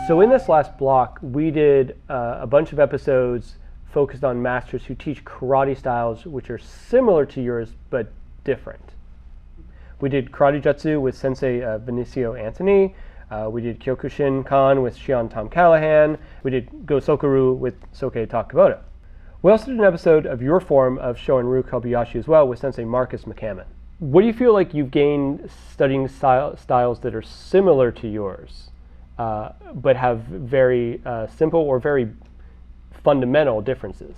So in this last block, we did a bunch of episodes focused on masters who teach karate styles which are similar to yours but different. We did Karate Jutsu with Sensei Vinicio Antony. We did Kyokushinkan with Shihan Callahan. We did Go-Sokaru with Soke Tak Kubota. We also did an episode of your form of Shoin-Ryu Kobayashi as well with Sensei Marques McCammon. What do you feel like you've gained studying styles that are similar to yours, but have very simple or very fundamental differences?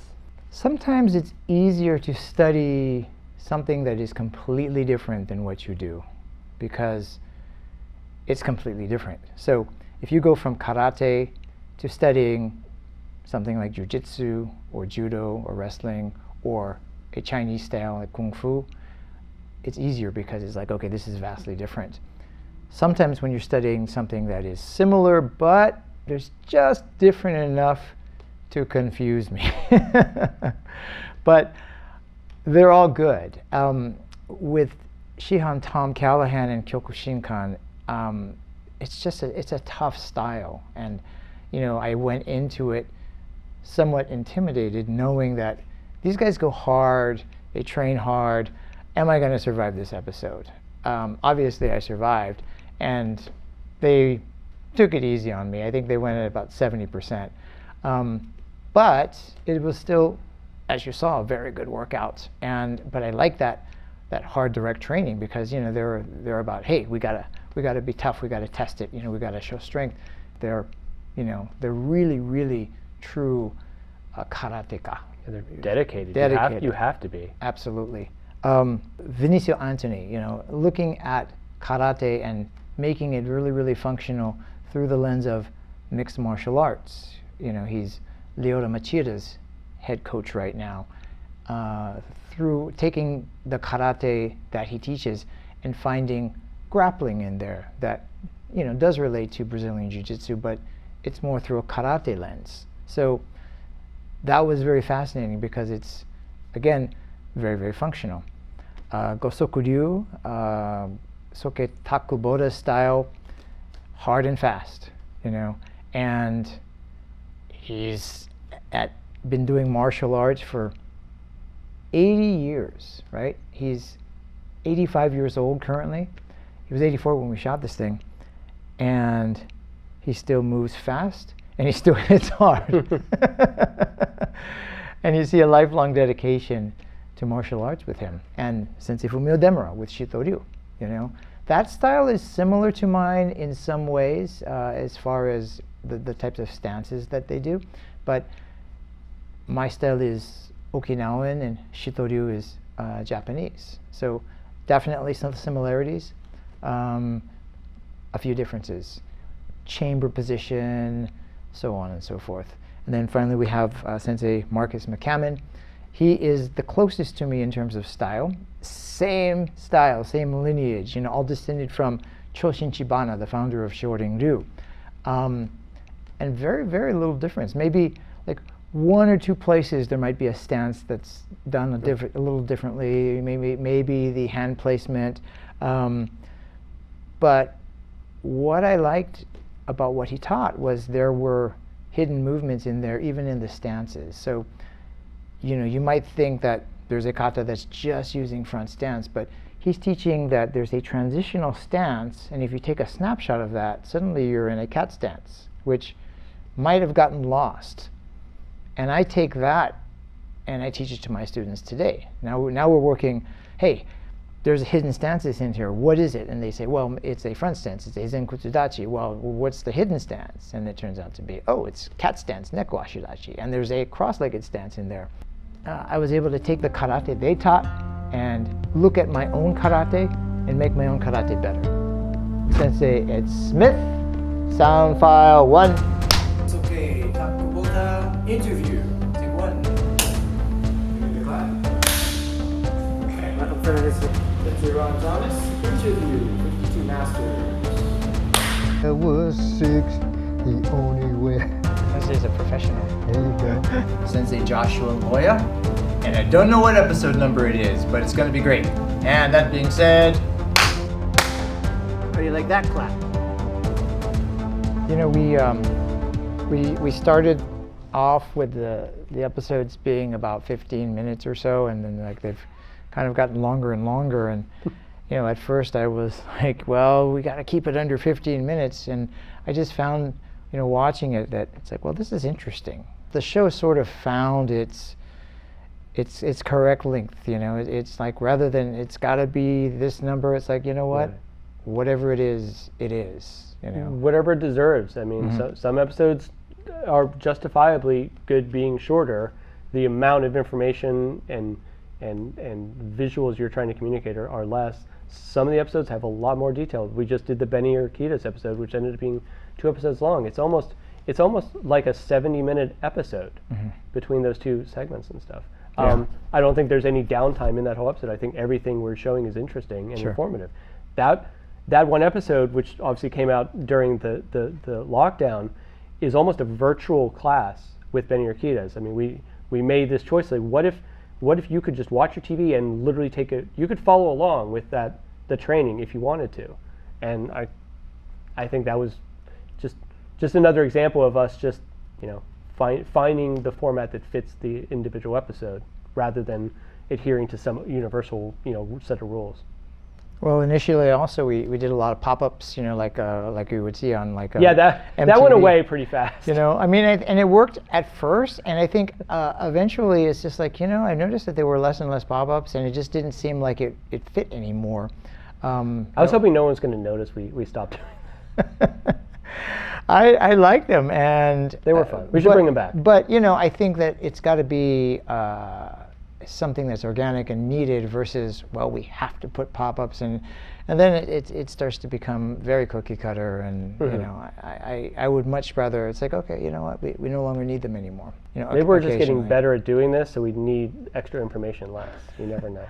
Sometimes it's easier to study something that is completely different than what you do, because it's completely different. So if you go from karate to studying something like jiu-jitsu or judo or wrestling or a Chinese style like kung fu, it's easier because it's like, okay, this is vastly different. Sometimes when you're studying something that is similar, but there's just different enough to confuse me. But they're all good. With Shihan Callahan and Kyokushinkan, it's a tough style, and I went into it somewhat intimidated, knowing that these guys go hard, they train hard. Am I going to survive this episode? Obviously, I survived, and they took it easy on me. I think they went at about 70%, but it was still, as you saw, a very good workout. But I like that hard direct training, because they're about, hey, we gotta be tough, we gotta test it, we gotta show strength. They're really, really true karateka. They're dedicated. You have to be. Absolutely. Vinicio Antony, looking at karate and making it really, really functional through the lens of mixed martial arts. He's Leota Machida's head coach right now. Through taking the karate that he teaches and finding grappling in there that does relate to Brazilian Jiu-Jitsu, but it's more through a karate lens. So that was very fascinating, because it's, again, very, very functional. Go-Sokaru, Soke Tak Kubota style, hard and fast, and he's been doing martial arts for 80 years, right? He's 85 years old currently. He was 84 when we shot this thing, and he still moves fast, and he still hits hard. And you see a lifelong dedication to martial arts with him. And Sensei Fumio Demura with Shito-ryu, That style is similar to mine in some ways, as far as the types of stances that they do, but my style is Okinawan and Shito-ryu is Japanese. So definitely some similarities, a few differences. Chamber position, so on and so forth. And then finally we have Sensei Marques McCammon. He is the closest to me in terms of style. Same style, same lineage, all descended from Choshin Chibana, the founder of Shorin-ryu. And very, very little difference. Maybe like one or two places there might be a stance that's done a little differently, maybe the hand placement. But what I liked about what he taught was there were hidden movements in there, even in the stances. So, you might think that there's a kata that's just using front stance, but he's teaching that there's a transitional stance, and if you take a snapshot of that, suddenly you're in a cat stance, which might have gotten lost. And I take that and I teach it to my students today. Now we're working, hey, there's hidden stances in here. What is it? And they say, well, it's a front stance. It's a Zenkutsudachi. Well, what's the hidden stance? And it turns out to be, oh, it's cat stance, Nekwashidachi. And there's a cross-legged stance in there. I was able to take the karate they taught and look at my own karate and make my own karate better. Sensei Ed Smith, sound file 1. Soke Tak Kubota interview. Take 1. Okay, welcome for this. Sensei Ron Thomas, interview 52 Masters. I was 6, the only way. Sensei's a professional. There you go. Sensei Joshua Loya, and I don't know what episode number it is, but it's going to be great. And that being said, How do you like that clap? You know, we started off with the episodes being about 15 minutes or so, and then like they've kind of gotten longer and longer. And you know, at first I was like, well, we got to keep it under 15 minutes, and I just found, you know, watching it, that it's like, well, this is interesting. The show sort of found its correct length. You know, it's like, rather than it's got to be this number, it's like, you know what, Right. whatever it is, it is. You know, Whatever it deserves. I mean, some episodes are justifiably good being shorter. The amount of information and visuals you're trying to communicate are less. Some of the episodes have a lot more detail. We just did the Benny Urquidez episode, which ended up being 2 episodes long. It's almost like a 70-minute episode between those 2 segments and stuff. Yeah. I don't think there's any downtime in that whole episode. I think everything we're showing is interesting and Sure. informative. That one episode, which obviously came out during the lockdown, is almost a virtual class with Benny Urquidez. I mean, we made this choice, like, what if you could just watch your TV and literally you could follow along with the training if you wanted to. And I think that was just another example of us just, you know, finding the format that fits the individual episode rather than adhering to some universal, you know, set of rules. well, initially also we did a lot of pop-ups, you know, like you would see on like Yeah, that went MTV. away pretty fast. You know, I mean, and it worked at first, and I think eventually it's just like, you know, I noticed that there were less and less pop-ups, and it just didn't seem like it fit anymore. I was hoping no one's going to notice we stopped doing it. I like them, and They were fun. We should bring them back. But you know, I think that it's got to be something that's organic and needed versus, well, we have to put pop-ups, and then it starts to become very cookie cutter, and you know, I would much rather, it's like, okay, you know what, we no longer need them anymore. You know, Maybe we're just getting occasionally. better at doing this, so we need extra information less. You never know.